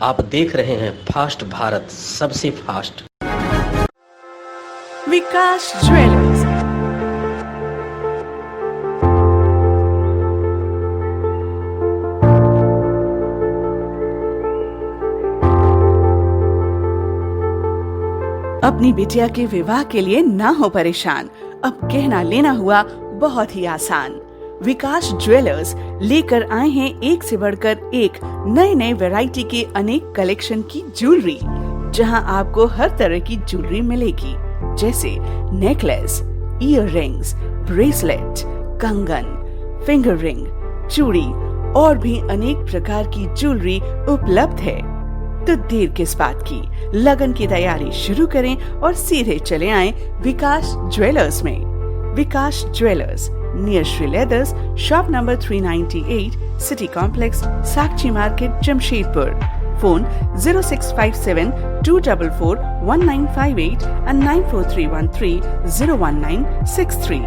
आप देख रहे हैं फास्ट भारत, सबसे फास्ट। विकास ज्वेलर्स। अपनी बिटिया के विवाह के लिए ना हो परेशान, अब कहना लेना हुआ बहुत ही आसान। विकास ज्वेलर्स लेकर आए हैं एक से बढ़कर एक नए नए वैरायटी के अनेक कलेक्शन की ज्वेलरी, जहां आपको हर तरह की ज्वेलरी मिलेगी, जैसे नेकलेस, ईयर रिंग्स, ब्रेसलेट, कंगन, फिंगर रिंग, चूड़ी और भी अनेक प्रकार की ज्वेलरी उपलब्ध है। तो देर किस बात की, लगन की तैयारी शुरू करें और सीधे चले आएं विकास ज्वेलर्स में। Vikas jewellers, near Shri leathers, shop number 398, city complex, Sakshi market, Jamshedpur. Phone 0657 244 1958 and 94313 01963।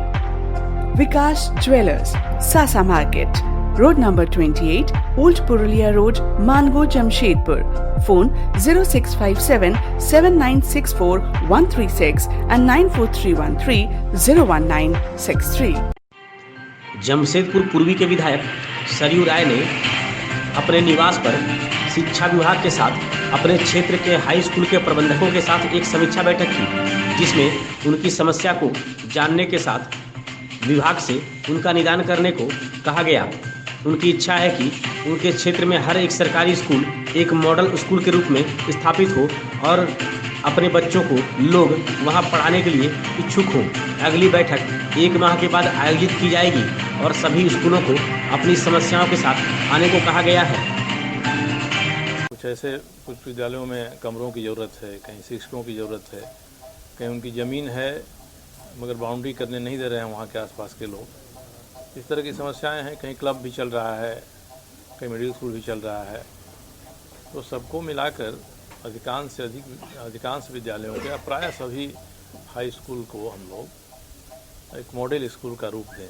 Vikas jewellers, Sasa market, road number 28, old Purulia road, Mango, Jamshedpur. Phone 0657 7964 136 and 94313 01963। Jamshedpur पूर्वी के विधायक सरयू राय ने अपने निवास पर शिक्षा विभाग के साथ अपने क्षेत्र के हाई स्कूल के प्रबंधकों के साथ एक समीक्षा बैठक की, जिसमें उनकी समस्या को जानने के साथ विभाग से उनका निदान करने को कहा गया। उनकी इच्छा है कि उनके क्षेत्र में हर एक सरकारी स्कूल एक मॉडल स्कूल के रूप में स्थापित हो और अपने बच्चों को लोग वहां पढ़ाने के लिए इच्छुक हों। अगली बैठक 1 माह के बाद आयोजित की जाएगी और सभी स्कूलों को अपनी समस्याओं के साथ आने को कहा गया है। कुछ विद्यालयों में कमरों की ज़रूरत है, कहीं शिक्षकों की ज़रूरत है, कहीं उनकी ज़मीन है मगर बाउंड्री करने नहीं दे रहे हैं वहाँ के आसपास के लोग। इस तरह की समस्याएं हैं। कहीं क्लब भी चल रहा है, कहीं मिडिल स्कूल भी चल रहा है। तो सबको मिलाकर अधिकांश विद्यालयों के, प्रायः सभी हाई स्कूल को हम लोग एक मॉडल स्कूल का रूप दें,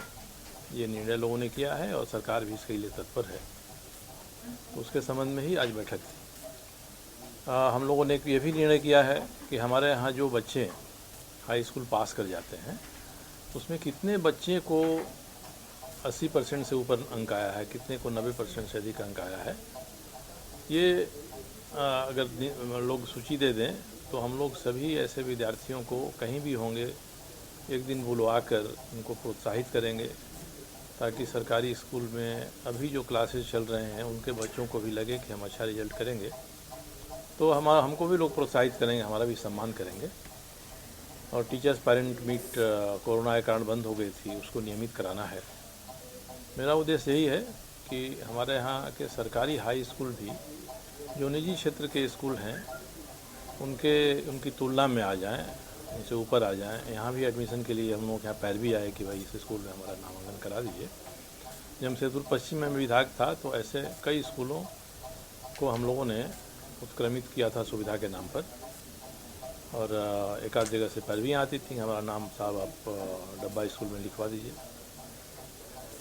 ये निर्णय लोगों ने किया है और सरकार भी इसके लिए तत्पर है। तो उसके संबंध में ही आज बैठक थी। हम लोगों ने ये भी निर्णय किया है कि हमारे यहाँ जो बच्चे हाई स्कूल पास कर जाते हैं उसमें कितने बच्चे को 80% से ऊपर अंक आया है, कितने को 90% से अधिक अंक आया है, ये अगर लोग सूची दे दें तो हम लोग सभी ऐसे विद्यार्थियों को कहीं भी होंगे एक दिन बुलवा कर उनको प्रोत्साहित करेंगे, ताकि सरकारी स्कूल में अभी जो क्लासेस चल रहे हैं उनके बच्चों को भी लगे कि हम अच्छा रिजल्ट करेंगे, तो हमको भी लोग प्रोत्साहित करेंगे, हमारा भी सम्मान करेंगे। और टीचर्स पेरेंट मीट कोरोना के कारण बंद हो गई थी, उसको नियमित कराना है। मेरा उद्देश्य यही है कि हमारे यहाँ के सरकारी हाई स्कूल भी जो निजी क्षेत्र के स्कूल हैं उनकी तुलना में आ जाएं, उनसे ऊपर आ जाएं। यहाँ भी एडमिशन के लिए हम लोग यहाँ पैरवी आए कि भाई इस स्कूल में हमारा नामांकन करा दीजिए। जमशेदपुर पश्चिम में विभाग था तो ऐसे कई स्कूलों को हम लोगों ने उत्क्रमित किया था सुविधा के नाम पर, और एक आध जगह से पैरवी आती थी, हमारा नाम साहब आप डब्बा स्कूल में लिखवा दीजिए।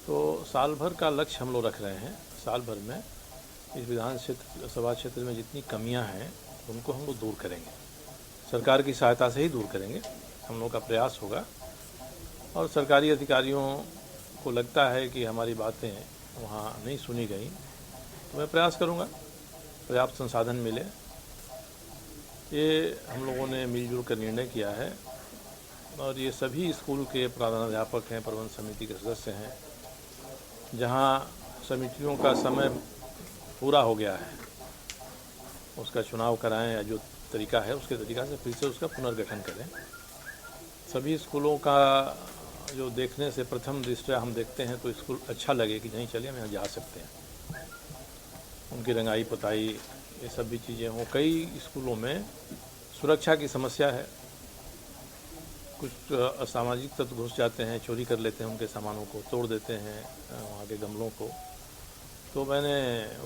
तो साल भर का लक्ष्य हम लोग रख रहे हैं। साल भर में इस विधानसभा क्षेत्र में जितनी कमियां हैं उनको हम लोग दूर करेंगे, सरकार की सहायता से ही दूर करेंगे। हम लोग का प्रयास होगा और सरकारी अधिकारियों को लगता है कि हमारी बातें वहाँ नहीं सुनी गई तो मैं प्रयास करूँगा पर्याप्त संसाधन मिले। ये हम लोगों ने मिलजुल कर निर्णय किया है और ये सभी स्कूल के प्रधानाध्यापक हैं, प्रबंध समिति के सदस्य हैं। जहाँ समितियों का समय पूरा हो गया है उसका चुनाव कराएं, या जो तरीका है उसके तरीका से फिर से उसका पुनर्गठन करें। सभी स्कूलों का जो देखने से प्रथम दृष्टया हम देखते हैं तो स्कूल अच्छा लगे कि नहीं चलिए हम यहाँ जा सकते हैं। उनकी रंगाई पुताई ये सब भी चीज़ें हों। कई स्कूलों में सुरक्षा की समस्या है, कुछ असामाजिक तत्व घुस जाते हैं, चोरी कर लेते हैं, उनके सामानों को तोड़ देते हैं, वहाँ के गमलों को। तो मैंने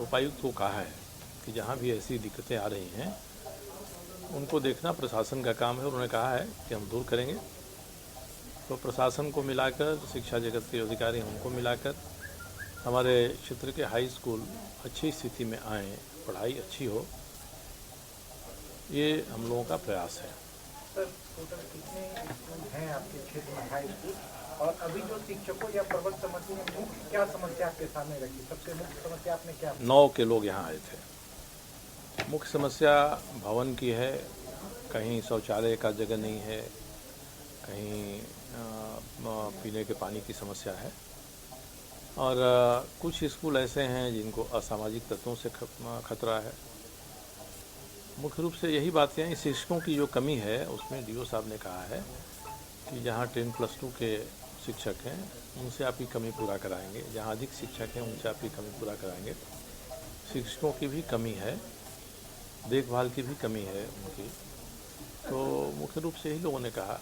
उपायुक्त को कहा है कि जहाँ भी ऐसी दिक्कतें आ रही हैं उनको देखना प्रशासन का काम है, और उन्होंने कहा है कि हम दूर करेंगे। तो प्रशासन को मिलाकर, शिक्षा जगत के अधिकारी उनको मिलाकर हमारे क्षेत्र के हाई स्कूल अच्छी स्थिति में आएँ, पढ़ाई अच्छी हो ये हम लोगों का प्रयास है। सर, टोटल कितने स्कूल हैं आपके क्षेत्र में, हाई स्कूल? और अभी जो शिक्षकों या प्रबंध समिति ने मुख्य क्या समस्या आपके सामने रखी? सबसे मुख्य समस्या आपने क्या? 9 के लोग यहाँ आए थे। मुख्य समस्या भवन की है, कहीं शौचालय का जगह नहीं है, कहीं पीने के पानी की समस्या है, और कुछ स्कूल ऐसे हैं जिनको असामाजिक तत्वों से खतरा है। मुख्य रूप से यही बातें हैं। शिक्षकों की जो कमी है उसमें डीओ साहब ने कहा है कि जहाँ 10+2 के शिक्षक हैं उनसे आपकी कमी पूरा कराएंगे, जहाँ अधिक शिक्षक हैं उनसे आपकी कमी पूरा कराएंगे। शिक्षकों की भी कमी है, देखभाल की भी कमी है उनकी। तो मुख्य रूप से यही लोगों ने कहा।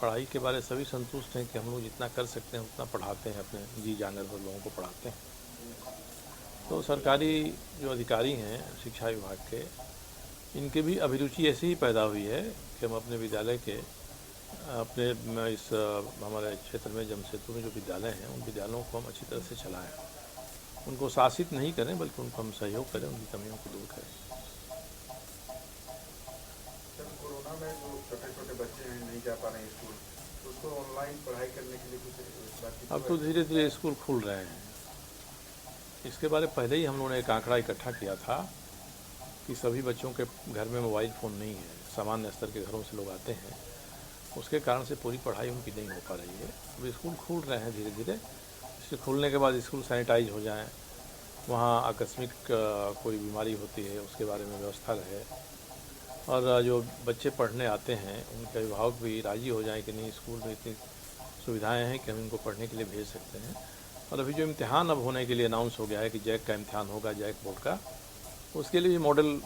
पढ़ाई के बारे सभी संतुष्ट हैं कि हम लोग जितना कर सकते हैं उतना पढ़ाते हैं, अपने जी जानवर पर लोगों को पढ़ाते हैं। तो सरकारी जो अधिकारी हैं शिक्षा विभाग के, इनकी भी अभिरुचि ऐसी ही पैदा हुई है कि हम अपने विद्यालय के अपने इस हमारे क्षेत्र में जमशेदपुर में जो विद्यालय हैं उन विद्यालयों को हम अच्छी तरह से चलाएं, उनको शासित नहीं करें बल्कि उनको हम सहयोग करें, उनकी कमियों को दूर करें। कोरोना में जो छोटे छोटे बच्चे हैं नहीं जा पा रहे हैं स्कूल, उसको ऑनलाइन पढ़ाई करने के लिए कुछ बातचीत? अब तो धीरे धीरे स्कूल खुल रहे हैं। इसके बारे में पहले ही हम लोगों ने एक आंकड़ा इकट्ठा किया था कि सभी बच्चों के घर में मोबाइल फ़ोन नहीं है, सामान्य स्तर के घरों से लोग आते हैं, उसके कारण से पूरी पढ़ाई उनकी नहीं हो पा रही है। अब स्कूल खुल रहे हैं धीरे धीरे। इसके खुलने के बाद स्कूल सैनिटाइज हो जाएं, वहाँ आकस्मिक कोई बीमारी होती है उसके बारे में व्यवस्था रहे, और जो बच्चे पढ़ने आते हैं उनके अभिभावक भी राज़ी हो जाएं कि नहीं, स्कूल में इतनी सुविधाएं हैं कि हम इनको पढ़ने के लिए भेज सकते हैं। और अभी जो इम्तिहान अब होने के लिए अनाउंस हो गया है कि जैक का इम्तिहान होगा, जैक बोर्ड का, उसके लिए मॉडल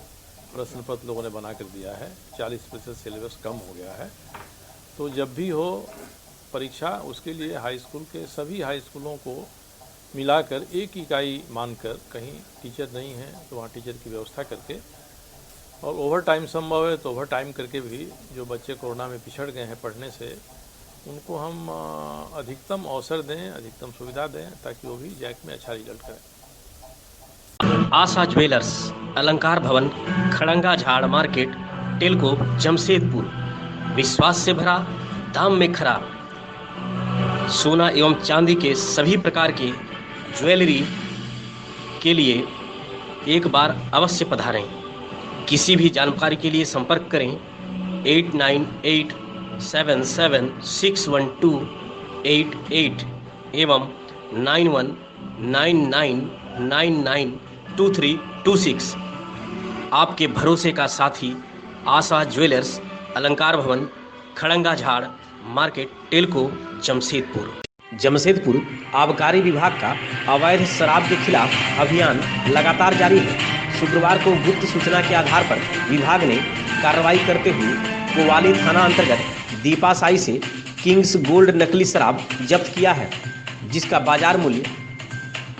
प्रश्न पत्र लोगों ने बना कर दिया है। 40% सिलेबस कम हो गया है। तो जब भी हो परीक्षा, उसके लिए हाई स्कूल के सभी हाई स्कूलों को मिलाकर एक इकाई मानकर, कहीं टीचर नहीं है तो वहाँ टीचर की व्यवस्था करके, और ओवर टाइम संभव है तो ओवर टाइम करके भी जो बच्चे कोरोना में पिछड़ गए हैं पढ़ने से, उनको हम अधिकतम अवसर दें, अधिकतम सुविधा दें, ताकि वो भी जैक में अच्छा रिजल्ट करें। आशा ज्वेलर्स, अलंकार भवन, खड़ंगा झाड़ मार्केट, टेलको, जमशेदपुर। विश्वास से भरा, दाम में खरा। सोना एवं चांदी के सभी प्रकार की ज्वेलरी के लिए एक बार अवश्य पधारें। किसी भी जानकारी के लिए संपर्क करें 8987761288 एवं 9199992326। आपके भरोसे का साथी आशा ज्वेलर्स, अलंकार भवन, खड़ंगा झाड़ मार्केट, टेलको, जमशेदपुर। जमशेदपुर आबकारी विभाग का अवैध शराब के खिलाफ अभियान लगातार जारी है। शुक्रवार को गुप्त सूचना के आधार पर विभाग ने कार्रवाई करते हुए कोवाली थाना अंतर्गत दीपा साई से किंग्स गोल्ड नकली शराब जब्त किया है, जिसका बाजार मूल्य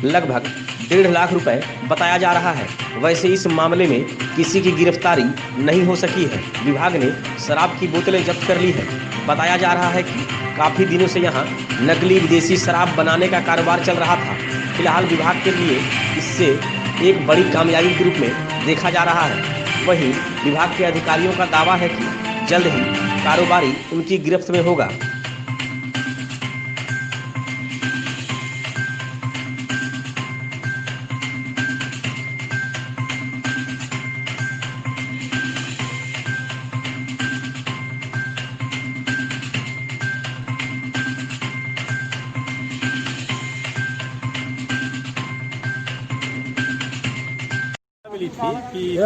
लगभग 1.5 लाख रुपए बताया जा रहा है। वैसे इस मामले में किसी की गिरफ्तारी नहीं हो सकी है। विभाग ने शराब की बोतलें जब्त कर ली है। बताया जा रहा है कि काफ़ी दिनों से यहाँ नकली विदेशी शराब बनाने का कारोबार चल रहा था। फिलहाल विभाग के लिए इससे एक बड़ी कामयाबी के रूप में देखा जा रहा है। वहीं विभाग के अधिकारियों का दावा है कि जल्द ही कारोबारी उनकी गिरफ्त में होगा। मिली थी कि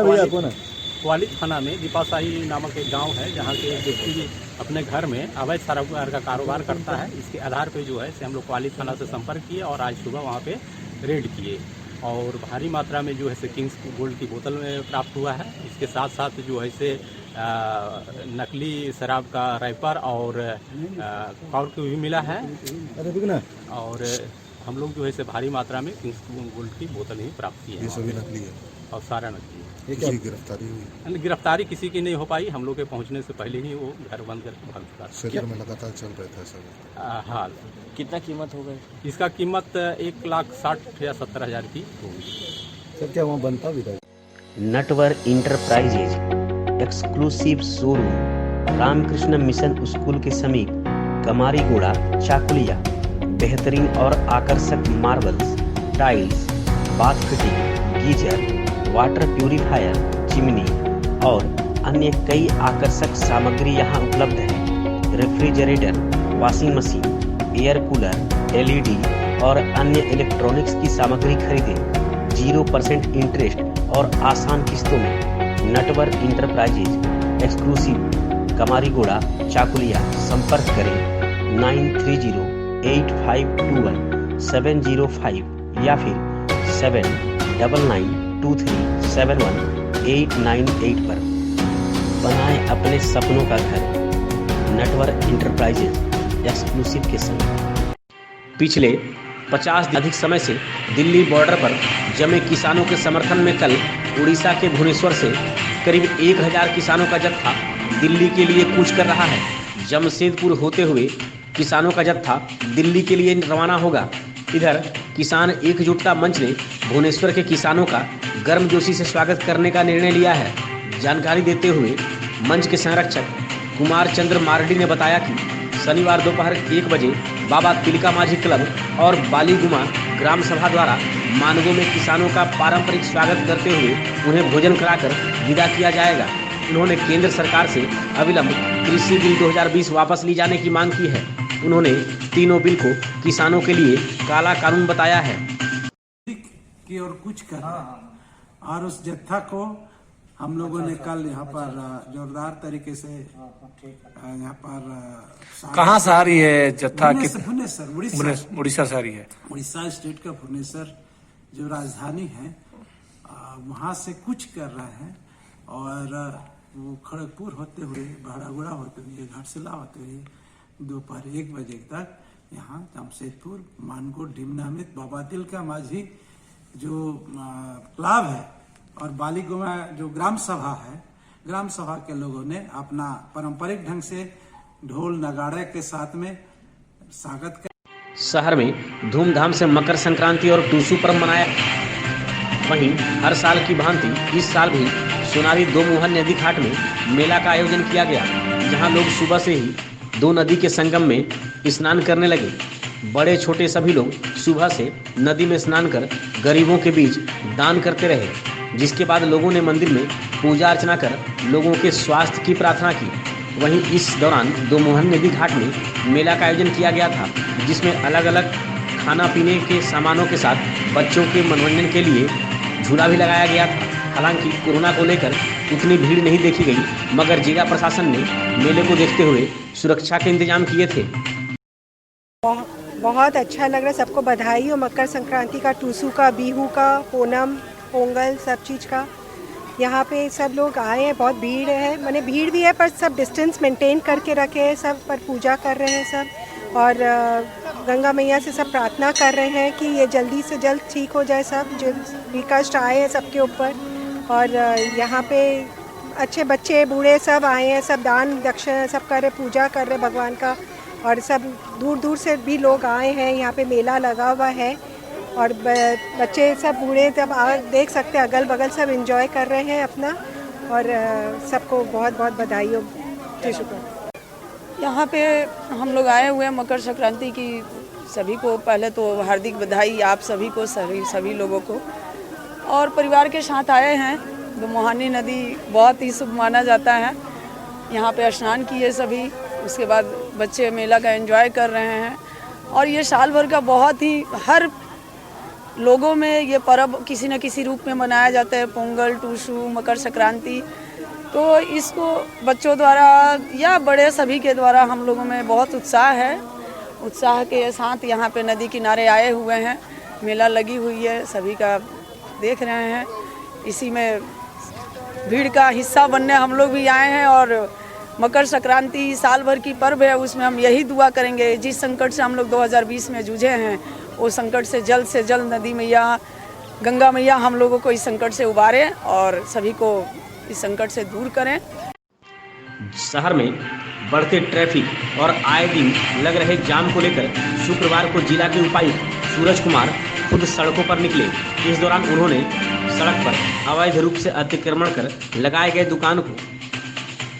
कोवाली थाना में दीपाशाही नामक एक गांव है, जहां के एक व्यक्ति अपने घर में अवैध शराब का कारोबार करता है। इसके आधार पे जो है से हम लोग कोवाली थाना से संपर्क किए और आज सुबह वहां पे रेड किए, और भारी मात्रा में जो है से किंग्स गोल्ड की बोतल में प्राप्त हुआ है। इसके साथ साथ जो है से नकली शराब का रैपर और कॉर्क भी मिला है, और हम लोग जो है से भारी मात्रा में किंग्स गोल्ड की बोतल ही प्राप्त की है। ये सभी नकली है और सारा नकली है। किसी की गिरफ्तारी हुई? गिरफ्तारी किसी की नहीं हो पाई। हम लोग के पहुंचने से पहले ही वो घर बंद करके भाग चुका। क्षेत्र में लगातार चल रहे थे सब। हाँ। कितना कीमत हो गई? इसका कीमत 1,60,000 या 70,000 की होगी। सर क्या वहाँ बनता भी था? Natwar enterprises exclusive showroom Ramakrishna mission school के समीप कमारीगोड़ा चाकुलिया बेहतरीन और आकर्षक marbles, tiles, bath fitting, geyser, water purifier, chimney और अन्य कई आकर्षक सामग्री यहां उपलब्ध है। Refrigerator, washing machine, air cooler, LED और अन्य इलेक्ट्रॉनिक्स की सामग्री खरीदें 0% इंटरेस्ट और आसान किस्तों में। Natwar enterprises, exclusive Kamarigoda Chakulia. संपर्क करें 9308521705 या फिर 7992371898 पर। बनाएं अपने सपनों का घर नटवर इंटरप्राइजेज एक्सक्लूसिव के संग। पिछले 50 अधिक समय से दिल्ली बॉर्डर पर जमे किसानों के समर्थन में कल उड़ीसा के भुवनेश्वर से करीब 1000 किसानों का जत्था दिल्ली के लिए कूच कर रहा है। जमशेदपुर होते हुए किसानों का जत्था दिल्ली के लिए रवाना होगा। इधर किसान एकजुटता मंच ने भुवनेश्वर के किसानों का गर्मजोशी से स्वागत करने का निर्णय लिया है। जानकारी देते हुए मंच के संरक्षक कुमार चंद्र मार्डी ने बताया कि शनिवार दोपहर 1 बजे बाबा तिलका माझी क्लब और बालीगुमा ग्राम सभा द्वारा मानगो में किसानों का पारंपरिक स्वागत करते हुए उन्हें भोजन कराकर विदा किया जाएगा। उन्होंने केंद्र सरकार से अविलंब कृषि बिल 2020 वापस ली जाने की मांग की है। उन्होंने तीनों बिल को किसानों के लिए काला कानून बताया है की और कुछ कर और उस जत्था को हम लोगों ने कल यहाँ पर जोरदार तरीके से यहाँ पर कहाँ से आ रही है जत्था? भुवनेश्वर, उड़ीसा से आ रही है। उड़ीसा स्टेट का भुवनेश्वर जो राजधानी है वहाँ से कुछ कर रहे हैं और वो खड़गपुर होते हुए, बहरागुड़ा होते हुए, घाटशिला होते हुए दोपहर 1 बजे तक यहाँ जमशेदपुर, मानगो, डिमनामित, बाबा तिलका माझी जो क्लब है और बालीगुमा जो ग्राम सभा है, ग्राम सभा के लोगों ने अपना पारंपरिक ढंग से ढोल नगाड़े के साथ में स्वागत कर। शहर में धूमधाम से मकर संक्रांति और टूसू पर्व मनाया। वहीं हर साल की भांति इस साल भी सोनारी दो मुहन नदी घाट में मेला का आयोजन किया गया, जहां लोग सुबह से ही दो नदी के संगम में स्नान करने लगे। बड़े छोटे सभी लोग सुबह से नदी में स्नान कर गरीबों के बीच दान करते रहे, जिसके बाद लोगों ने मंदिर में पूजा अर्चना कर लोगों के स्वास्थ्य की प्रार्थना की। वहीं इस दौरान दो मुहन नदी घाट में मेला का आयोजन किया गया था, जिसमें अलग अलग खाना पीने के सामानों के साथ बच्चों के मनोरंजन के लिए झूला भी लगाया गया था। हालांकि कोरोना को लेकर उतनी भीड़ नहीं देखी गई, मगर जिला प्रशासन ने मेले को देखते हुए सुरक्षा के इंतजाम किए थे। बहुत अच्छा लग रहा है, सबको बधाई हो मकर संक्रांति का, टूसू का, बिहू का, ओणम, पोंगल, सब चीज़ का। यहाँ पे सब लोग आए हैं, बहुत भीड़ है, माने भीड़ भी है पर सब डिस्टेंस मेंटेन करके रखे हैं, सब पर पूजा कर रहे हैं सब, और गंगा मैया से सब प्रार्थना कर रहे हैं कि ये जल्दी से जल्द ठीक हो जाए सब जो भी कष्ट आए हैं सबके ऊपर। और यहाँ पे अच्छे बच्चे बूढ़े सब आए हैं, सब दान दक्षिणा सब कर रहे, पूजा कर रहे भगवान का, और सब दूर दूर से भी लोग आए हैं। यहाँ पे मेला लगा हुआ है और बच्चे सब बूढ़े सब देख सकते हैं, अगल बगल सब एंजॉय कर रहे हैं अपना, और सबको बहुत बहुत बधाई हो। जी शुक्र। यहाँ पे हम लोग आए हुए हैं मकर संक्रांति की, सभी को पहले तो हार्दिक बधाई आप सभी को, सभी लोगों को, और परिवार के साथ आए हैं। दो मुहानी नदी बहुत ही शुभ माना जाता है, यहाँ पे स्नान किए सभी, उसके बाद बच्चे मेला का एंजॉय कर रहे हैं। और ये साल भर का बहुत ही हर लोगों में ये पर्व किसी न किसी रूप में मनाया जाता है, पोंगल, टूसू, मकर संक्रांति। तो इसको बच्चों द्वारा या बड़े सभी के द्वारा हम लोगों में बहुत उत्साह है। उत्साह के साथ यहाँ पे नदी किनारे आए हुए हैं, मेला लगी हुई है, सभी का देख रहे हैं। इसी में भीड़ का हिस्सा बनने हम लोग भी आए हैं। और मकर संक्रांति साल भर की पर्व है, उसमें हम यही दुआ करेंगे जिस संकट से हम लोग 2020 में जूझे हैं वो संकट से जल्द नदी मैया, गंगा मैया हम लोगों को इस संकट से उबारें और सभी को इस संकट से दूर करें। शहर में बढ़ते ट्रैफिक और आए दिन लग रहे जाम को लेकर शुक्रवार को जिला के उपायुक्त सूरज कुमार खुद सड़कों पर निकले। इस दौरान उन्होंने सड़क पर अवैध रूप से अतिक्रमण कर लगाए गए दुकान को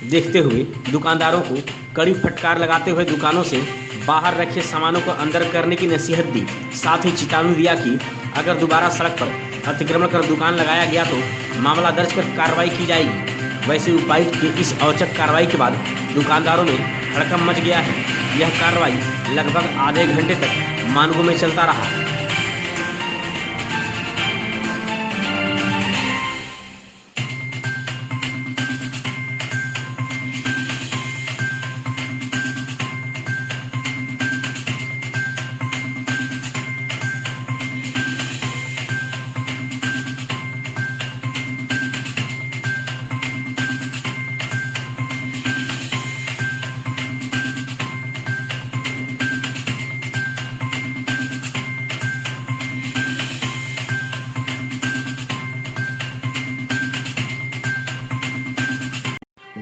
देखते हुए दुकानदारों को कड़ी फटकार लगाते हुए दुकानों से बाहर रखे सामानों को अंदर करने की नसीहत दी। साथ ही चेतावनी दिया कि अगर दोबारा सड़क पर अतिक्रमण कर दुकान लगाया गया तो मामला दर्ज कर कार्रवाई की जाएगी। वैसे उपायुक्त की इस औचक कार्रवाई के बाद दुकानदारों में हड़कंप मच गया है। यह कार्रवाई लगभग आधे घंटे तक मानगो में चलता रहा।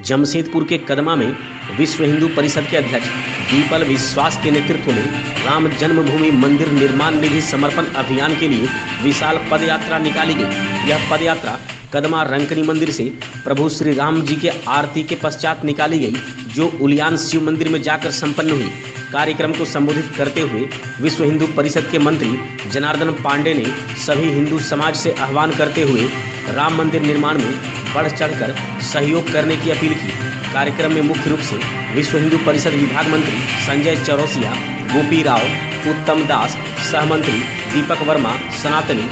जमशेदपुर के कदमा में विश्व हिंदू परिषद के अध्यक्ष दीपल विश्वास के नेतृत्व में राम जन्मभूमि मंदिर निर्माण निधि समर्पण अभियान के लिए विशाल पदयात्रा निकाली गई। यह पदयात्रा कदमा रंकनी मंदिर से प्रभु श्री राम जी के आरती के पश्चात निकाली गई, जो उलियान शिव मंदिर में जाकर संपन्न हुई। कार्यक्रम को संबोधित करते हुए विश्व हिंदू परिषद के मंत्री जनार्दन पांडे ने सभी हिंदू समाज से आह्वान करते हुए राम मंदिर निर्माण में बढ़ चढ़कर सहयोग करने की अपील की। कार्यक्रम में मुख्य रूप से विश्व हिंदू परिषद विभाग मंत्री संजय चौरसिया, गोपी राव, उत्तम दास, सहमंत्री दीपक वर्मा, सनातनी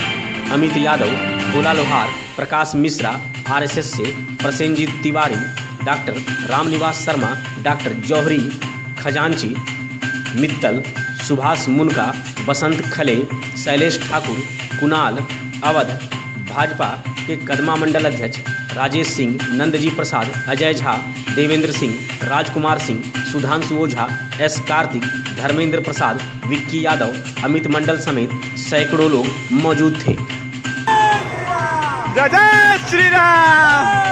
अमित यादव, भोला लोहार, प्रकाश मिश्रा, आरएसएस से प्रसेनजीत तिवारी, डॉक्टर रामनिवास शर्मा, डॉक्टर जौहरी खजांची मित्तल, सुभाष मुनगा, बसंत खले, शैलेश ठाकुर, कुणाल अवध, भाजपा के कदमा मंडल अध्यक्ष राजेश सिंह, नंदजी प्रसाद, अजय झा, देवेंद्र सिंह, राजकुमार सिंह, सुधांशु ओझा, एस कार्तिक, धर्मेंद्र प्रसाद, विक्की यादव, अमित मंडल समेत सैकड़ों लोग मौजूद थे। जय श्री राम।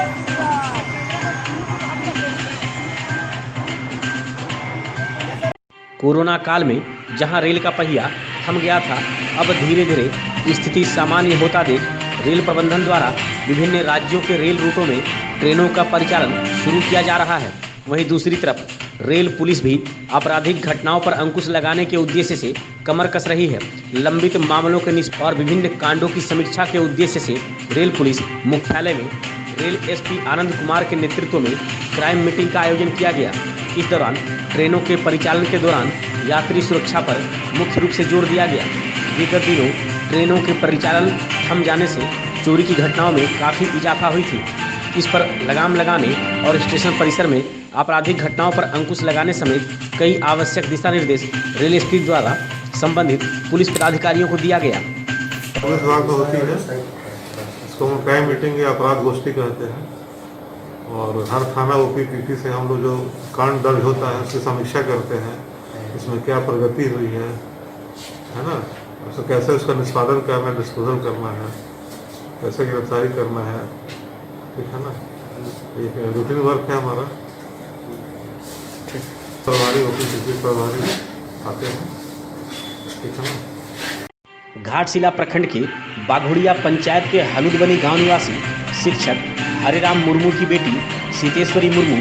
कोरोना काल में जहां रेल का पहिया थम गया था, अब धीरे धीरे स्थिति सामान्य होता देख रेल प्रबंधन द्वारा विभिन्न राज्यों के रेल रूटों में ट्रेनों का परिचालन शुरू किया जा रहा है। वहीं दूसरी तरफ रेल पुलिस भी आपराधिक घटनाओं पर अंकुश लगाने के उद्देश्य से कमर कस रही है। लंबित मामलों के निष्पादन और विभिन्न कांडों की समीक्षा के उद्देश्य से रेल पुलिस मुख्यालय में रेल एसपी आनंद कुमार के नेतृत्व में क्राइम मीटिंग का आयोजन किया गया। इस दौरान ट्रेनों के परिचालन के दौरान यात्री सुरक्षा पर मुख्य रूप से जोर दिया गया। विगत दिनों ट्रेनों के परिचालन थम जाने से चोरी की घटनाओं में काफ़ी इजाफा हुई थी। इस पर लगाम लगाने और स्टेशन परिसर में आपराधिक घटनाओं पर अंकुश लगाने समेत कई आवश्यक दिशा निर्देश रेल एसपी द्वारा संबंधित पुलिस पदाधिकारियों को दिया गया। पुलिस विभाग तो होती है, इसको हम क्राइम मीटिंग या अपराध गोष्ठी कहते हैं, और हर थाना ओपीपीटी से हम लोग जो कांड दर्ज होता है उसकी समीक्षा करते हैं, इसमें क्या प्रगति हुई है ना, उसको कैसे उसका निष्पादन करना है, डिस्पोजल करना है, कैसे गिरफ्तारी करना है, ठीक है ना। एक रूटीन वर्क है हमारा। प्रभारी ओपीपीटी प्रभारी आते हैं, ठीक है ना। घाटशिला प्रखंड के बाघोड़िया पंचायत के हलुदबनी गांव निवासी शिक्षक हरिराम मुर्मू की बेटी सीतेश्वरी मुर्मू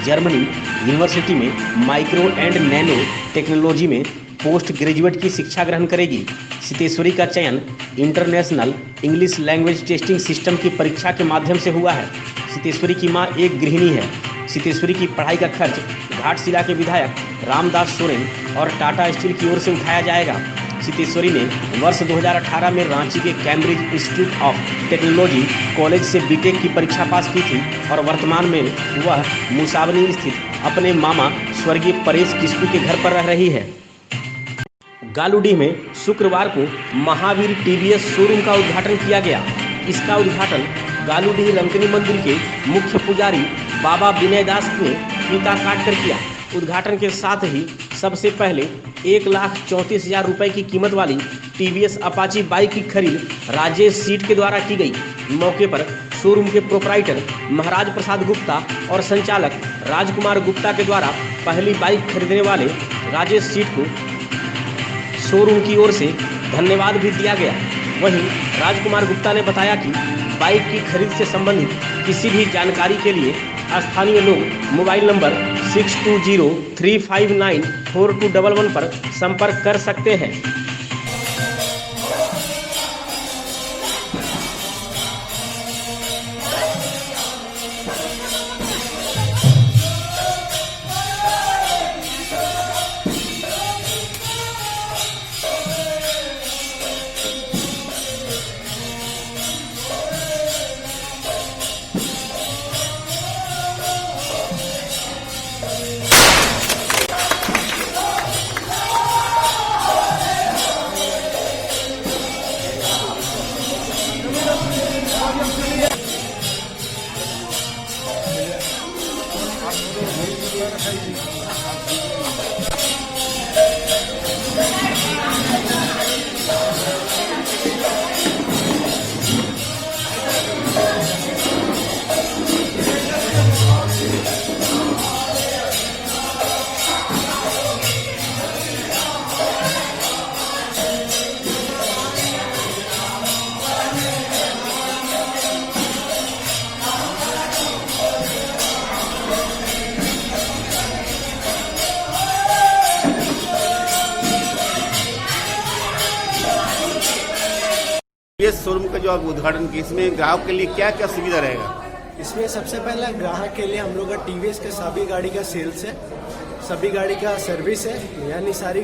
जर्मनी यूनिवर्सिटी में माइक्रो एंड नैनो टेक्नोलॉजी में पोस्ट ग्रेजुएट की शिक्षा ग्रहण करेगी। सीतेश्वरी का चयन international English language testing system की परीक्षा के माध्यम से हुआ है। सीतेश्वरी की मां एक गृहिणी है। सीतेश्वरी की पढ़ाई का खर्च घाटशिला के विधायक रामदास सोरेन और टाटा स्टील की ओर से उठाया जाएगा। सीतेश्वरी ने वर्ष 2018 में रांची के Cambridge institute of technology college से बीटेक की परीक्षा पास की थी और वर्तमान में वह मुसावनी स्थित अपने मामा स्वर्गीय परेश किस्कू के घर पर रह रही है। गालूडीह में शुक्रवार को महावीर टीवीएस शोरूम का उद्घाटन किया गया। इसका उद्घाटन गालूडीह रंकनी मंदिर के मुख्य पुजारी बाबा विनय दास ने फीता काट कर किया। उद्घाटन के साथ ही सबसे पहले 1,34,000 रुपये की कीमत वाली टीवीएस अपाची बाइक की खरीद राजेश सीट के द्वारा की गई। मौके पर शोरूम के प्रोपराइटर महाराज प्रसाद गुप्ता और संचालक राजकुमार गुप्ता के द्वारा पहली बाइक खरीदने वाले राजेश सीट को शोरूम की ओर से धन्यवाद भी दिया गया। वहीं राजकुमार गुप्ता ने बताया कि बाइक की खरीद से संबंधित किसी भी जानकारी के लिए स्थानीय लोग मोबाइल नंबर 6203594211 पर संपर्क कर सकते हैं। ये शोरूम का जो आप उद्घाटन की, इसमें ग्राहक के लिए क्या क्या सुविधा रहेगा? इसमें सबसे पहला ग्राहक के लिए हम लोग का टीवीएस के सभी गाड़ी का सेल्स है, सभी गाड़ी का सर्विस है, यानी सारी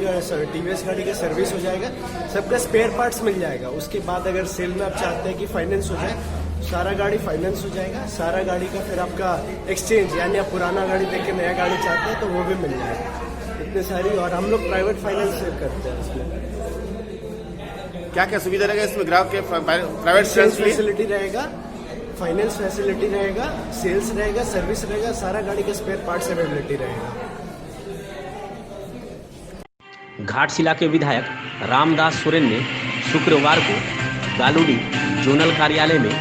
टीवीएस गाड़ी का सर्विस हो जाएगा, सबका स्पेयर पार्ट्स मिल जाएगा। उसके बाद अगर सेल में आप चाहते हैं कि फाइनेंस हो जाए, सारा गाड़ी फाइनेंस हो जाएगा। सारा गाड़ी का फिर आपका एक्सचेंज, यानी आप पुराना गाड़ी देख के नया गाड़ी चाहते हैं तो वो भी मिल जाएगा। इतने सारी, और हम लोग प्राइवेट फाइनेंस करते हैं। इसमें क्या क्या सुविधा रहेगा इसमें ग्राहक के? प्राइवेट फैसिलिटी रहेगा, फाइनेंस फैसिलिटी रहेगा, सेल्स रहेगा, सर्विस रहेगा, सारा गाड़ी का स्पेयर पार्ट्स अवेलेबिलिटी रहेगा। घाटशिला के विधायक रामदास सोरेन ने शुक्रवार को गालूडी जोनल कार्यालय में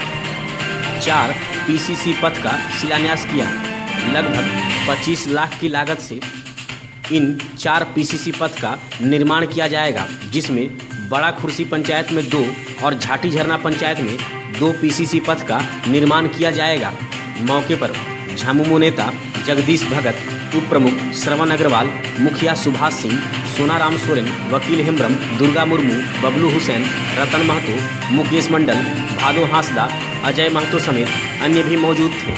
4 पीसीसी पथ का शिलान्यास किया। लगभग 25 लाख की लागत से इन 4 पीसीसी पथ का निर्माण किया जाएगा, जिसमें बड़ा खुर्सी पंचायत में 2 और झाटी झरना पंचायत में 2 पीसीसी पथ का निर्माण किया जाएगा। मौके पर झामुमो नेता जगदीश भगत, उप प्रमुख श्रवण अग्रवाल, मुखिया सुभाष सिंह, सोनाराम सोरेन, वकील हेम्ब्रम, दुर्गा मुर्मू, बबलू हुसैन, रतन महतो, मुकेश मंडल, भादो हांसदा, अजय महतो समेत अन्य भी मौजूद थे।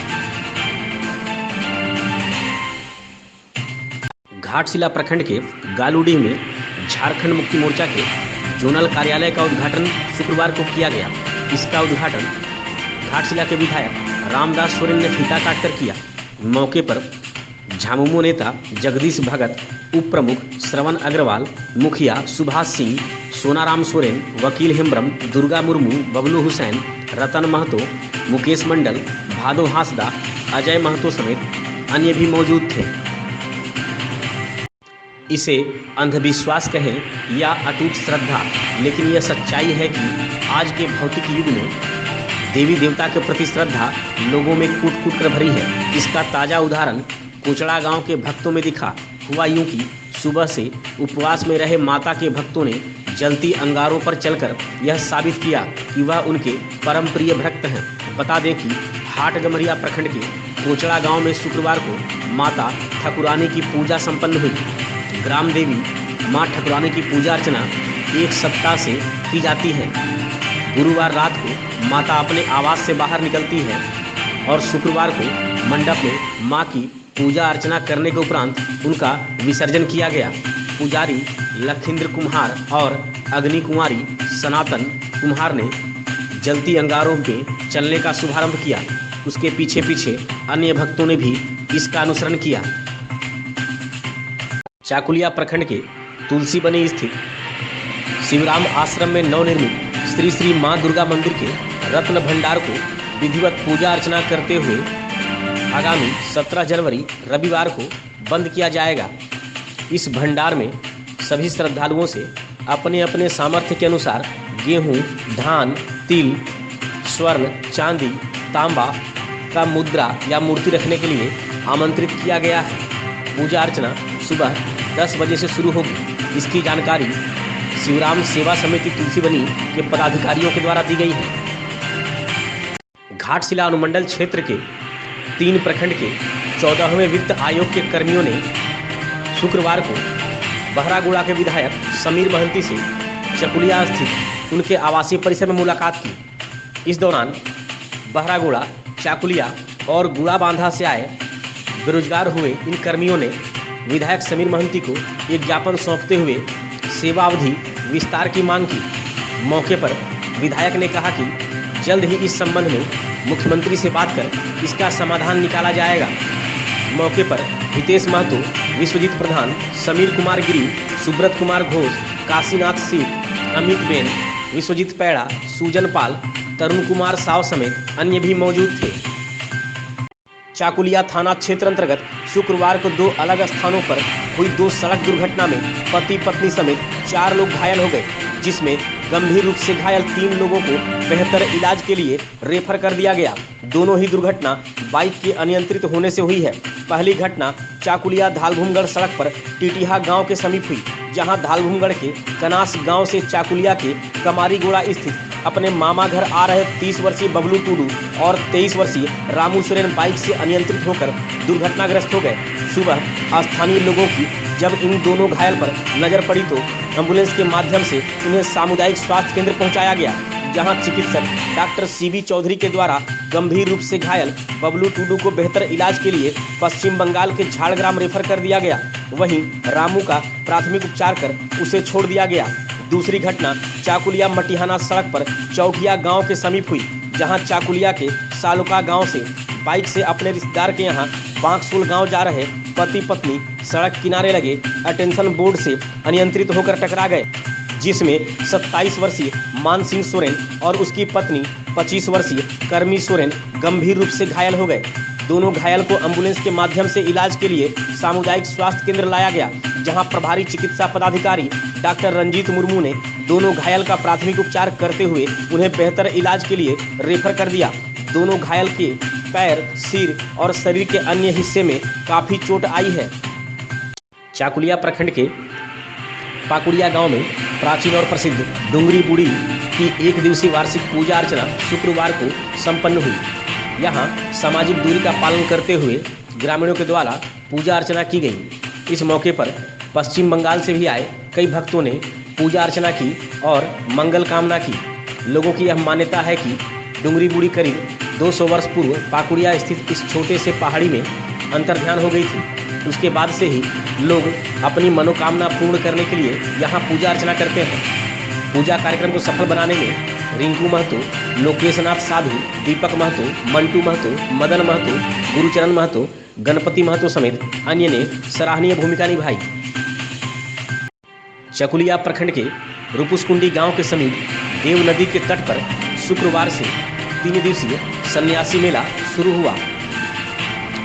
घाटशिला प्रखंड के गालूडी में झारखंड मुक्ति मोर्चा के जोनल कार्यालय का उद्घाटन शुक्रवार को किया गया। इसका उद्घाटन घाटशिला के विधायक रामदास सोरेन ने फीता काटकर किया। मौके पर झामुमो नेता जगदीश भगत, उप प्रमुख श्रवण अग्रवाल, मुखिया सुभाष सिंह, सोनाराम सोरेन, वकील हेम्ब्रम, दुर्गा मुर्मू, बबलू हुसैन, रतन महतो, मुकेश मंडल, भादो हांसदा, अजय महतो समेत अन्य भी मौजूद थे। इसे अंधविश्वास कहें या अटूट श्रद्धा, लेकिन यह सच्चाई है कि आज के भौतिक युग में देवी देवता के प्रति श्रद्धा लोगों में कूट कूट कर भरी है। इसका ताज़ा उदाहरण कोचड़ा गांव के भक्तों में दिखा। हुआ यूं कि सुबह से उपवास में रहे माता के भक्तों ने जलती अंगारों पर चलकर यह साबित किया कि वह उनके परम प्रिय भक्त हैं। बता दें कि हाटगमरिया प्रखंड के कोचड़ा गांव में शुक्रवार को माता ठकुरानी की पूजा संपन्न हुई। ग्राम देवी मां ठकुरानी की पूजा अर्चना 1 सप्ताह से की जाती है। गुरुवार रात को माता अपने आवास से बाहर निकलती है और शुक्रवार को मंडप में मां की पूजा अर्चना करने के उपरांत उनका विसर्जन किया गया। पुजारी लखिंद्र कुम्हार और अग्नि कुमारी सनातन कुम्हार ने जलती अंगारों में चलने का शुभारंभ किया। उसके पीछे पीछे अन्य भक्तों ने भी इसका अनुसरण किया। चाकुलिया प्रखंड के तुलसी बनी स्थित शिवराम आश्रम में नवनिर्मित श्री श्री मां दुर्गा मंदिर के रत्न भंडार को विधिवत पूजा अर्चना करते हुए आगामी 17 जनवरी रविवार को बंद किया जाएगा। इस भंडार में सभी श्रद्धालुओं से अपने अपने सामर्थ्य के अनुसार गेहूं, धान, तिल, स्वर्ण, चांदी, तांबा का मुद्रा या मूर्ति रखने के लिए आमंत्रित किया गया है। पूजा अर्चना सुबह 10 बजे से शुरू होगी। इसकी जानकारी शिवराम सेवा समिति तुलसी बनी के पदाधिकारियों के द्वारा दी गई है। घाटशिला अनुमंडल क्षेत्र के 3 प्रखंड के 14वें वित्त आयोग के कर्मियों ने शुक्रवार को बहरागोड़ा के विधायक समीर महंती से चकुलिया स्थित उनके आवासीय परिसर में मुलाकात की। इस दौरान बहरागोड़ा, चाकुलिया और गुड़ा बांधा से आए बेरोजगार हुए इन कर्मियों ने विधायक समीर महंती को एक ज्ञापन सौंपते हुए सेवा अवधि विस्तार की मांग की। मौके पर विधायक ने कहा कि जल्द ही इस संबंध में मुख्यमंत्री से बात कर इसका समाधान निकाला जाएगा। मौके पर हितेश महतो, विश्वजीत प्रधान, समीर कुमार गिरी, सुब्रत कुमार घोष, काशीनाथ सिंह, अमित बेन, विश्वजीत पैड़ा, सूजन पाल, तरुण कुमार साव समेत अन्य भी मौजूद थे। चाकुलिया थाना क्षेत्र अंतर्गत शुक्रवार को 2 अलग स्थानों पर हुई 2 सड़क दुर्घटना में पति पत्नी समेत 4 लोग घायल हो गए, जिसमें गंभीर रूप से घायल 3 लोगों को बेहतर इलाज के लिए रेफर कर दिया गया। दोनों ही दुर्घटना बाइक के अनियंत्रित होने से हुई है। पहली घटना चाकुलिया धालभूमगढ़ सड़क पर टीटीहा गांव के समीप हुई, जहां धालभूमगढ़ के कनास गांव से चाकुलिया के कमारीगोड़ा स्थित अपने मामा घर आ रहे 30 वर्षीय बबलू टूडू और 23 वर्षीय रामू सोरेन बाइक से अनियंत्रित होकर दुर्घटनाग्रस्त हो गए। सुबह स्थानीय लोगों की जब इन दोनों घायल पर नजर पड़ी तो एम्बुलेंस के माध्यम से इन्हें सामुदायिक स्वास्थ्य केंद्र पहुंचाया गया, जहां चिकित्सक डॉक्टर सीबी चौधरी के द्वारा गंभीर रूप से घायल बबलू टूडू को बेहतर इलाज के लिए पश्चिम बंगाल के झाड़ग्राम रेफर कर दिया गया। वहीं रामू का प्राथमिक उपचार कर उसे छोड़ दिया गया। दूसरी घटना चाकुलिया मटिहाना सड़क पर चौकिया गांव के समीप हुई, जहां चाकुलिया के सालुका गांव से बाइक से अपने रिश्तेदार के यहां बांकसुल गांव जा रहे पति पत्नी सड़क किनारे लगे अटेंशन बोर्ड से अनियंत्रित होकर टकरा गए, जिसमें 27 वर्षीय मान सिंह सोरेन और उसकी पत्नी 25 वर्षीय कर्मी सोरेन गंभीर रूप से घायल हो गए। दोनों घायल को एम्बुलेंस के माध्यम से इलाज के लिए सामुदायिक स्वास्थ्य केंद्र लाया गया, जहां प्रभारी चिकित्सा पदाधिकारी डॉक्टर रंजीत मुर्मू ने दोनों घायल का प्राथमिक उपचार करते हुए उन्हें बेहतर इलाज के लिए रेफर कर दिया। दोनों घायल के पैर, सिर और शरीर के अन्य हिस्से में काफी चोट आई है। चाकुलिया प्रखंड के पाकुड़िया गांव में प्राचीन और प्रसिद्ध डुंगरी बूढ़ी की 1 दिवसीय वार्षिक पूजा अर्चना शुक्रवार को संपन्न हुई। यहाँ सामाजिक दूरी का पालन करते हुए ग्रामीणों के द्वारा पूजा अर्चना की गई। इस मौके पर पश्चिम बंगाल से भी आए कई भक्तों ने पूजा अर्चना की और मंगल कामना की। लोगों की यह मान्यता है कि डुंगरी बूढ़ी करीब 200 वर्ष पूर्व पाकुड़िया स्थित इस छोटे से पहाड़ी में अंतर्ध्यान हो गई थी। उसके बाद से ही लोग अपनी मनोकामना पूर्ण करने के लिए यहाँ पूजा अर्चना करते हैं। पूजा कार्यक्रम को सफल बनाने में रिंकू महतो, लोकेशनाथ साधु, दीपक महतो, मंटू महतो, मदन महतो, गुरुचरण महतो, गणपति महतो समेत अन्य ने सराहनीय भूमिका निभाई। चकुलिया प्रखंड के रूपुसकुंडी गांव के समीप देव नदी के तट पर शुक्रवार से 3 दिवसीय सन्यासी मेला शुरू हुआ।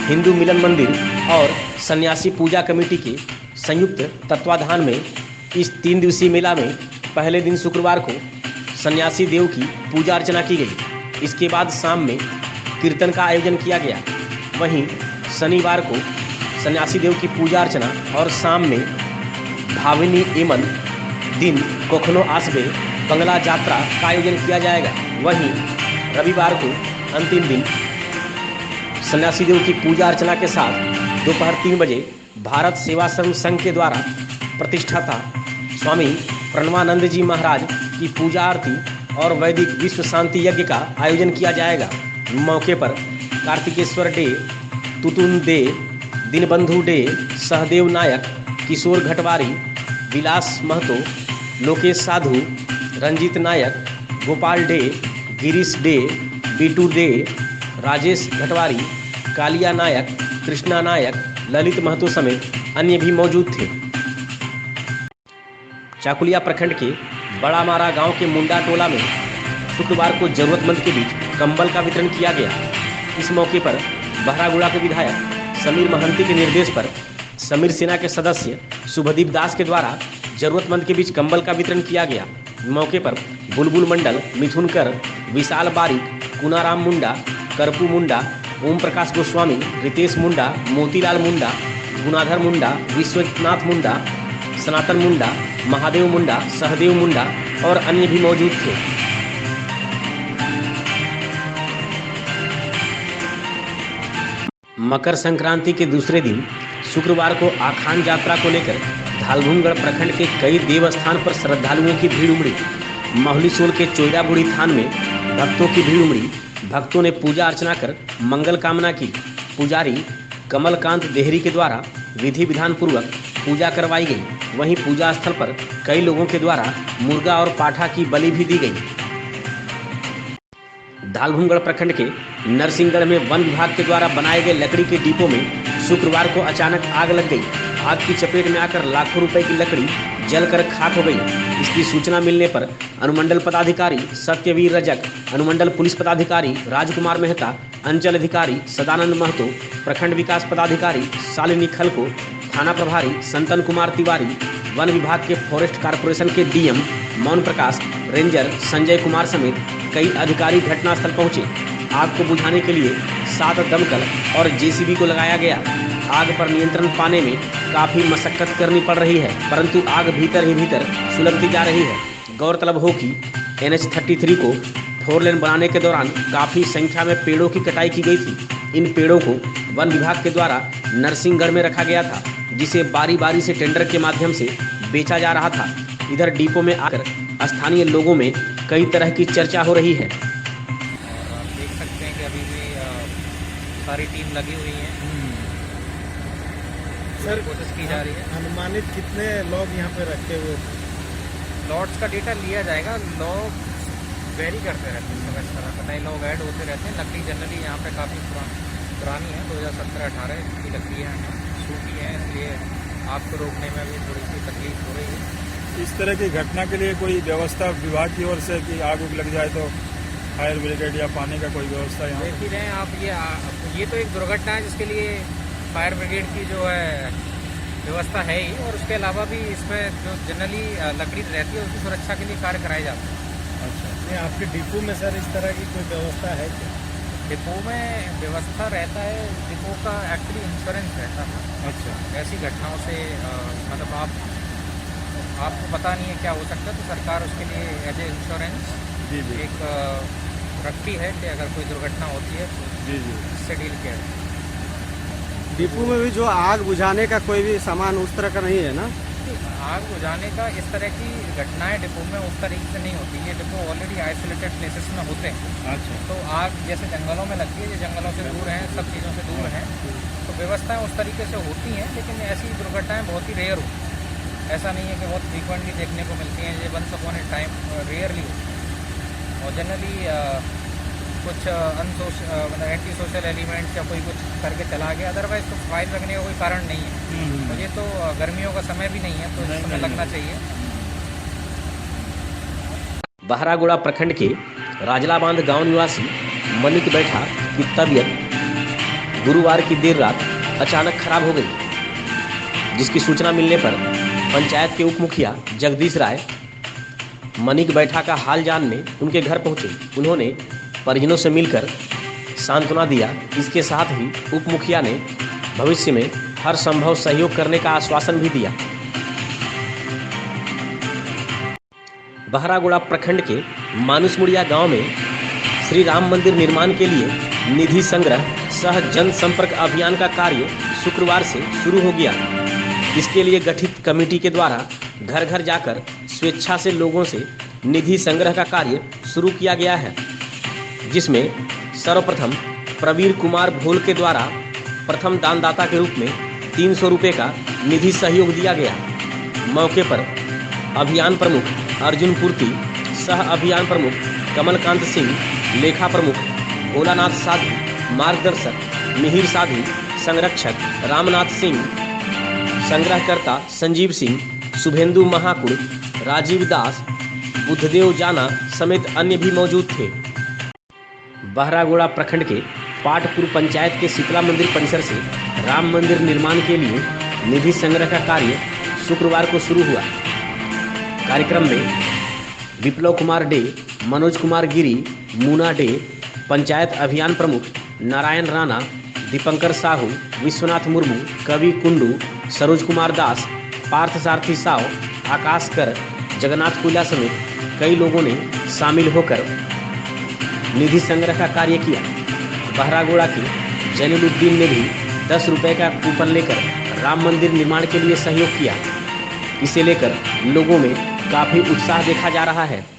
हिंदू मिलन मंदिर और सन्यासी पूजा कमेटी के संयुक्त तत्वाधान में इस 3 दिवसीय मेला में पहले दिन शुक्रवार को सन्यासी देव की पूजा अर्चना की गई। इसके बाद शाम में कीर्तन का आयोजन किया गया। वहीं शनिवार को सन्यासी देव की पूजा अर्चना और शाम में भाविनी एमन दिन कोखनो आसबे बंगला यात्रा का आयोजन किया जाएगा। वहीं रविवार को अंतिम दिन सन्यासी देव की पूजा अर्चना के साथ दोपहर 3 बजे भारत सेवाश्रम संघ के द्वारा प्रतिष्ठाता स्वामी प्रणवानंद जी महाराज की पूजा आरती और वैदिक विश्व शांति यज्ञ का आयोजन किया जाएगा। मौके पर कार्तिकेश्वर डे, तुतुन डे, दीनबंधु डे, सहदेव नायक, किशोर घटवारी, विलास महतो, लोकेश साधु, रंजीत नायक, गोपाल डे, गिरीश डे, बीटू डे, राजेश घटवारी, कालिया नायक, कृष्णा नायक, ललित महतो समेत अन्य भी मौजूद थे। चाकुलिया प्रखंड के बड़ा मारा गांव के मुंडा टोला में शुक्रवार को जरूरतमंद के बीच कंबल का वितरण किया गया। इस मौके पर बहरागोड़ा के विधायक समीर महंती के निर्देश पर समीर सेना के सदस्य शुभदीप दास के द्वारा जरूरतमंद के बीच कंबल का वितरण किया गया। मौके पर बुलबुल मंडल, मिथुन कर, विशाल बारिक, कुनाराम मुंडा, करपू मुंडा, ओम प्रकाश गोस्वामी, रितेश मुंडा, मोतीलाल मुंडा, गुणाधर मुंडा, विश्वनाथ मुंडा, सनातन मुंडा, महादेव मुंडा, सहदेव मुंडा और अन्य भी मौजूद थे। मकर संक्रांति के दूसरे दिन शुक्रवार को आखान यात्रा को लेकर धालभूमगढ़ प्रखंड के कई देवस्थान पर श्रद्धालुओं की भीड़ उमड़ी। माहुलीसोल के चोइराबुढ़ी थान में भक्तों की भीड़ उमड़ी। भक्तों ने पूजा अर्चना कर मंगल कामना की। पुजारी कमलकांत देहरी के द्वारा विधि विधान पूर्वक पूजा करवाई गई। वहीं पूजा स्थल पर कई लोगों के द्वारा मुर्गा और पाठा की बलि भी दी गई। धालभूमगढ़ प्रखंड के नरसिंहगढ़ में वन विभाग के द्वारा बनाए गए लकड़ी के डिपो में शुक्रवार को अचानक आग लग गई। आग की चपेट में आकर लाखों रुपए की लकड़ी जलकर खाक हो गई। इसकी सूचना मिलने पर अनुमंडल पदाधिकारी सत्यवीर रजक, अनुमंडल पुलिस पदाधिकारी राजकुमार मेहता, अंचल अधिकारी सदानंद महतो, प्रखंड विकास पदाधिकारी शालिनी खलको, थाना प्रभारी संतन कुमार तिवारी, वन विभाग के फॉरेस्ट कारपोरेशन के डीएम मौन प्रकाश, रेंजर संजय कुमार समेत कई अधिकारी घटनास्थल पहुंचे। आग को बुझाने के लिए 7 दमकल और जेसीबी को लगाया गया। आग पर नियंत्रण पाने में काफ़ी मशक्कत करनी पड़ रही है, परंतु आग भीतर ही भीतर सुलगती जा रही है। गौरतलब हो कि NH-33 को 4 लेन बनाने के दौरान काफ़ी संख्या में पेड़ों की कटाई की गई थी। इन पेड़ों को वन विभाग के द्वारा नरसिंहगढ़ में रखा गया था, जिसे बारी बारी से टेंडर के माध्यम से बेचा जा रहा था। इधर डिपो में आकर स्थानीय लोगों में कई तरह की चर्चा हो रही है। देख सकते हैं कि अभी भी सारी टीम लगी हुई है, सर कोशिश की जा रही है। अनुमानित कितने लोग यहाँ पे रखे हुए? लॉट्स का डेटा लिया जाएगा। लोग वेरी करते रहते हैं, सब इस तरह का नए लोग ऐड होते रहते हैं। लकड़ी जनरली यहाँ पे काफ़ी पुरानी है, 2017-18 की लकड़ी है, सूखी है, इसलिए आग को रोकने में भी थोड़ी सी तकलीफ हो रही है। इस तरह की घटना के लिए कोई व्यवस्था विभाग की ओर से कि आग उग लग जाए तो फायर ब्रिगेड या पानी का कोई व्यवस्था यहाँ? देख ही रहे हैं आप, ये तो एक दुर्घटना है जिसके लिए फायर ब्रिगेड की जो है व्यवस्था है ही, और उसके अलावा भी इसमें जो जनरली लकड़ी रहती है उसकी सुरक्षा के लिए कार्य कराए जाते हैं। अच्छा, नहीं आपके डिपो में सर इस तरह की कोई व्यवस्था है क्या? डिपो में व्यवस्था रहता है, डिपो का एक्चुअली इंश्योरेंस रहता है। अच्छा, ऐसी घटनाओं से मतलब आपको पता नहीं है क्या हो सकता है, तो सरकार उसके लिए एज ए इंश्योरेंस एक रखती है कि अगर कोई दुर्घटना होती है तो इससे डील किया जाए। डिपो में भी जो आग बुझाने का कोई भी सामान उस तरह का नहीं है ना? आग बुझाने का इस तरह की घटनाएं डिपो में उस तरीके से नहीं होती। ये डिपो ऑलरेडी आइसोलेटेड प्लेसेस में होते हैं। अच्छा, तो आग जैसे जंगलों में लगती है, ये जंगलों से दूर हैं, सब चीज़ों से दूर हैं, तो व्यवस्थाएं उस तरीके से होती हैं। लेकिन ऐसी दुर्घटनाएं बहुत ही रेयर होती हैं। ऐसा नहीं है कि बहुत फ्रीक्वेंटली देखने को मिलती हैं। ये once upon a time rarely होती है। और जनरली कुछ मतलब एंटी सोशल एलिमेंट्स या कोई कुछ करके चला गया, अदरवाइज तो फायर लगने का कोई कारण नहीं है। मुझे तो गर्मियों का समय भी नहीं है, तो इस समय लगना चाहिए। बहरागोड़ा प्रखंड के राजलाबांध गांव निवासी मनिक बैठा की तबीयत गुरुवार की देर रात अचानक खराब हो गई, जिसकी सूचना मिलने पर पंचायत के उप मुखिया जगदीश राय मनिक बैठा का हाल जानने उनके घर पहुंचे। उन्होंने परिजनों से मिलकर सांत्वना दिया। इसके साथ ही उप मुखिया ने भविष्य में हर संभव सहयोग करने का आश्वासन भी दिया। बहरागोड़ा प्रखंड के मानुसमुड़िया गांव में श्री राम मंदिर निर्माण के लिए निधि संग्रह सह जन संपर्क अभियान का कार्य शुक्रवार से शुरू हो गया। इसके लिए गठित कमेटी के द्वारा घर घर जाकर स्वेच्छा से लोगों से निधि संग्रह का कार्य शुरू किया गया है, जिसमें सर्वप्रथम प्रवीर कुमार भोल के द्वारा प्रथम दानदाता के रूप में 300 रुपये का निधि सहयोग दिया गया। मौके पर अभियान प्रमुख अर्जुन पूर्ति, सह अभियान प्रमुख कमलकांत सिंह, लेखा प्रमुख भोलानाथ साधु, मार्गदर्शक मिहिर साधु, संरक्षक रामनाथ सिंह, संग्रहकर्ता संजीव सिंह, शुभेंदु महाकुड़, राजीव दास, बुद्धदेव जाना समेत अन्य भी मौजूद थे। बहरागोड़ा प्रखंड के पाटपुर पंचायत के शीतला मंदिर परिसर से राम मंदिर निर्माण के लिए निधि संग्रह का कार्य शुक्रवार को शुरू हुआ। कार्यक्रम में विप्लव कुमार डे, मनोज कुमार गिरी, मूना डे, पंचायत अभियान प्रमुख नारायण राणा, दीपंकर साहू, विश्वनाथ मुर्मू, कवि कुंडू, सरोज कुमार दास, पार्थ सारथी साव, आकाश कर, जगन्नाथ कुला समेत कई लोगों ने शामिल होकर निधि संग्रह का कार्य किया। बहरागोड़ा के जलीलुद्दीन ने भी 10 रुपए का कूपन लेकर राम मंदिर निर्माण के लिए सहयोग किया। इसे लेकर लोगों में काफी उत्साह देखा जा रहा है।